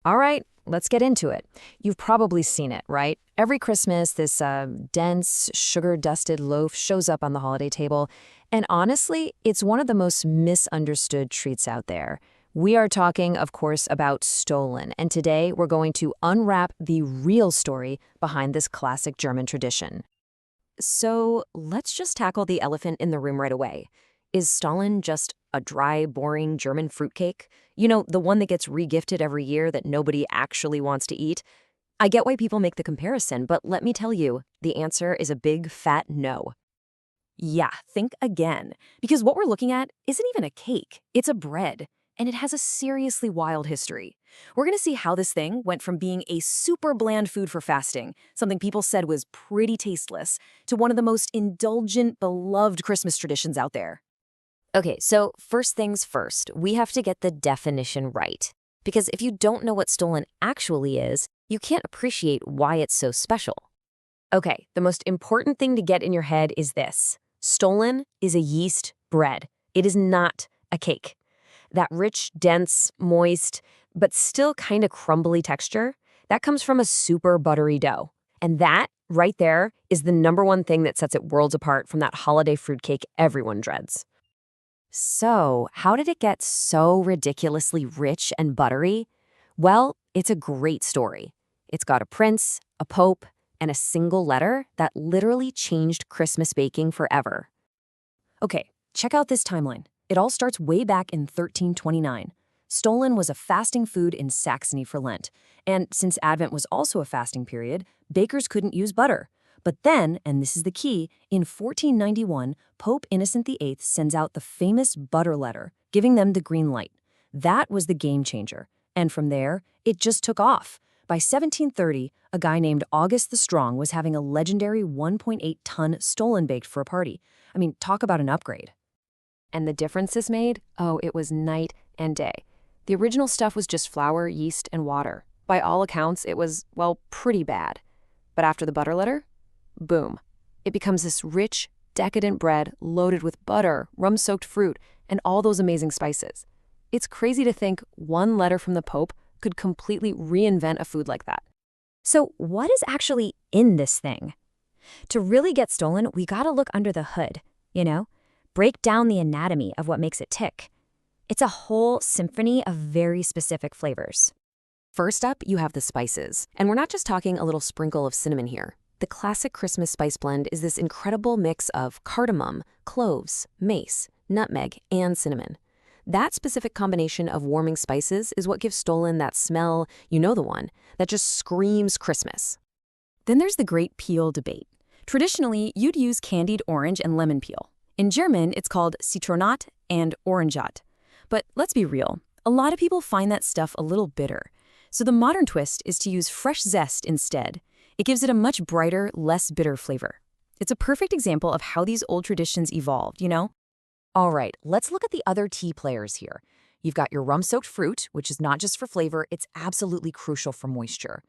All right, let's get into it. You've probably seen it, right? Every Christmas, this dense, sugar-dusted loaf shows up on the holiday table. And honestly, it's one of the most misunderstood treats out there. We are talking, of course, about Stollen. And today, we're going to unwrap the real story behind this classic German tradition. So let's just tackle the elephant in the room right away. Is Stollen just a dry, boring German fruitcake? You know, the one that gets regifted every year that nobody actually wants to eat? I get why people make the comparison, but let me tell you, the answer is a big, fat no. Yeah, think again. Because what we're looking at isn't even a cake, it's a bread. And it has a seriously wild history. We're going to see how this thing went from being a super bland food for fasting, something people said was pretty tasteless, to one of the most indulgent, beloved Christmas traditions out there. Okay, so first things first, we have to get the definition right. Because if you don't know what Stollen actually is, you can't appreciate why it's so special. Okay, the most important thing to get in your head is this. Stollen is a yeast bread. It is not a cake. That rich, dense, moist, but still kind of crumbly texture, that comes from a super buttery dough. And that, right there, is the number one thing that sets it worlds apart from that holiday fruitcake everyone dreads. So, how did it get so ridiculously rich and buttery? Well, it's a great story. It's got a prince, a pope, and a single letter that literally changed Christmas baking forever. Okay, check out this timeline. It all starts way back in 1329. Stollen was a fasting food in Saxony for Lent. And since Advent was also a fasting period, bakers couldn't use butter. But then, and this is the key, in 1491, Pope Innocent VIII sends out the famous butter letter, giving them the green light. That was the game changer. And from there, it just took off. By 1730, a guy named August the Strong was having a legendary 1.8-ton Stollen baked for a party. I mean, talk about an upgrade. And the difference this made? Oh, it was night and day. The original stuff was just flour, yeast, and water. By all accounts, it was, well, pretty bad. But after the butter letter, boom. It becomes this rich, decadent bread loaded with butter, rum-soaked fruit, and all those amazing spices. It's crazy to think one letter from the Pope could completely reinvent a food like that. So what is actually in this thing? To really get Stollen, we gotta look under the hood, break down the anatomy of what makes it tick. It's a whole symphony of very specific flavors. First up, you have the spices. And we're not just talking a little sprinkle of cinnamon here. The classic Christmas spice blend is this incredible mix of cardamom, cloves, mace, nutmeg, and cinnamon. That specific combination of warming spices is what gives Stollen that smell, you know the one, that just screams Christmas. Then there's the great peel debate. Traditionally, you'd use candied orange and lemon peel. In German, it's called Zitronat and Orangat. But let's be real, a lot of people find that stuff a little bitter. So the modern twist is to use fresh zest instead. It gives it a much brighter, less bitter flavor. It's a perfect example of how these old traditions evolved, All right, let's look at the other key players here. You've got your rum-soaked fruit, which is not just for flavor, it's absolutely crucial for moisture.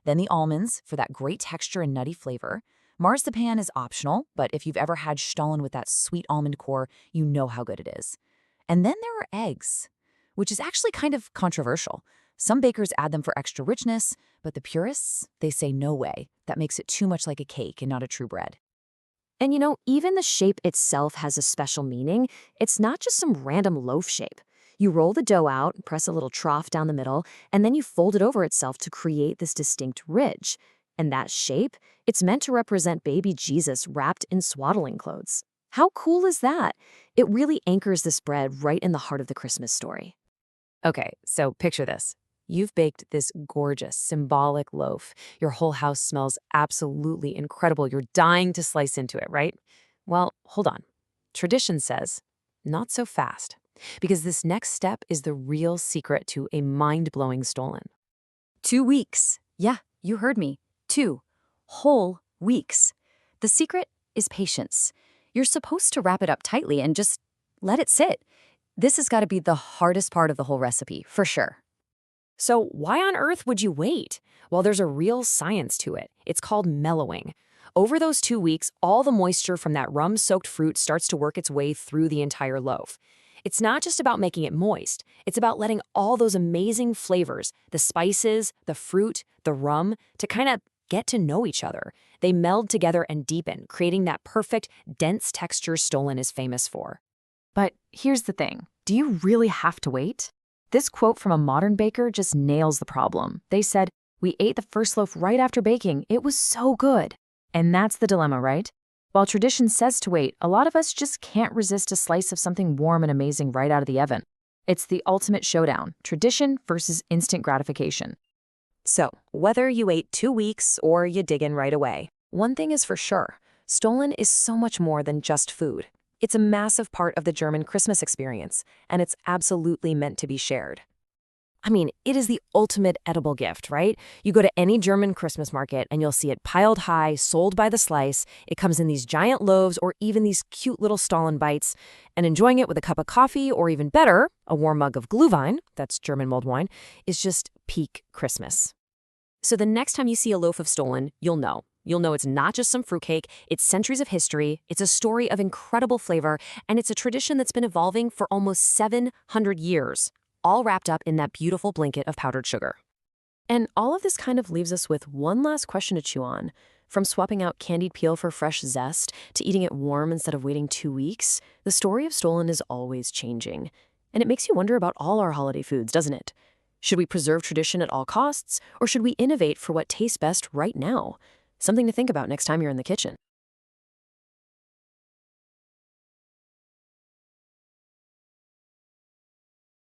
Then the almonds for that great texture and nutty flavor. Marzipan is optional, but if you've ever had Stollen with that sweet almond core, you know how good it is. And then there are eggs, which is actually kind of controversial. Some bakers add them for extra richness, but the purists, they say no way. That makes it too much like a cake and not a true bread. And even the shape itself has a special meaning. It's not just some random loaf shape. You roll the dough out, press a little trough down the middle, and then you fold it over itself to create this distinct ridge. And that shape, it's meant to represent baby Jesus wrapped in swaddling clothes. How cool is that? It really anchors this bread right in the heart of the Christmas story. Okay, so picture this. You've baked this gorgeous, symbolic loaf. Your whole house smells absolutely incredible. You're dying to slice into it, right? Well, hold on. Tradition says, not so fast. Because this next step is the real secret to a mind-blowing Stollen. 2 weeks. Yeah, you heard me. 2 whole weeks. The secret is patience. You're supposed to wrap it up tightly and just let it sit. This has got to be the hardest part of the whole recipe, for sure. So why on earth would you wait? Well, there's a real science to it. It's called mellowing. Over those 2 weeks, all the moisture from that rum-soaked fruit starts to work its way through the entire loaf. It's not just about making it moist. It's about letting all those amazing flavors, the spices, the fruit, the rum, to kind of get to know each other. They meld together and deepen, creating that perfect, dense texture Stollen is famous for. But here's the thing. Do you really have to wait? This quote from a modern baker just nails the problem. They said, "We ate the first loaf right after baking. It was so good." And that's the dilemma, right? While tradition says to wait, a lot of us just can't resist a slice of something warm and amazing right out of the oven. It's the ultimate showdown, tradition versus instant gratification. So, whether you wait 2 weeks or you dig in right away, one thing is for sure, Stollen is so much more than just food. It's a massive part of the German Christmas experience, and it's absolutely meant to be shared. I mean, it is the ultimate edible gift, right? You go to any German Christmas market and you'll see it piled high, sold by the slice. It comes in these giant loaves or even these cute little Stollen bites. And enjoying it with a cup of coffee or even better, a warm mug of Glühwein, that's German mulled wine, is just peak Christmas. So the next time you see a loaf of Stollen, you'll know. You'll know it's not just some fruitcake, it's centuries of history, it's a story of incredible flavor, and it's a tradition that's been evolving for almost 700 years, all wrapped up in that beautiful blanket of powdered sugar. And all of this kind of leaves us with one last question to chew on. From swapping out candied peel for fresh zest to eating it warm instead of waiting 2 weeks, the story of Stollen is always changing. And it makes you wonder about all our holiday foods, doesn't it? Should we preserve tradition at all costs, or should we innovate for what tastes best right now? Something to think about next time you're in the kitchen.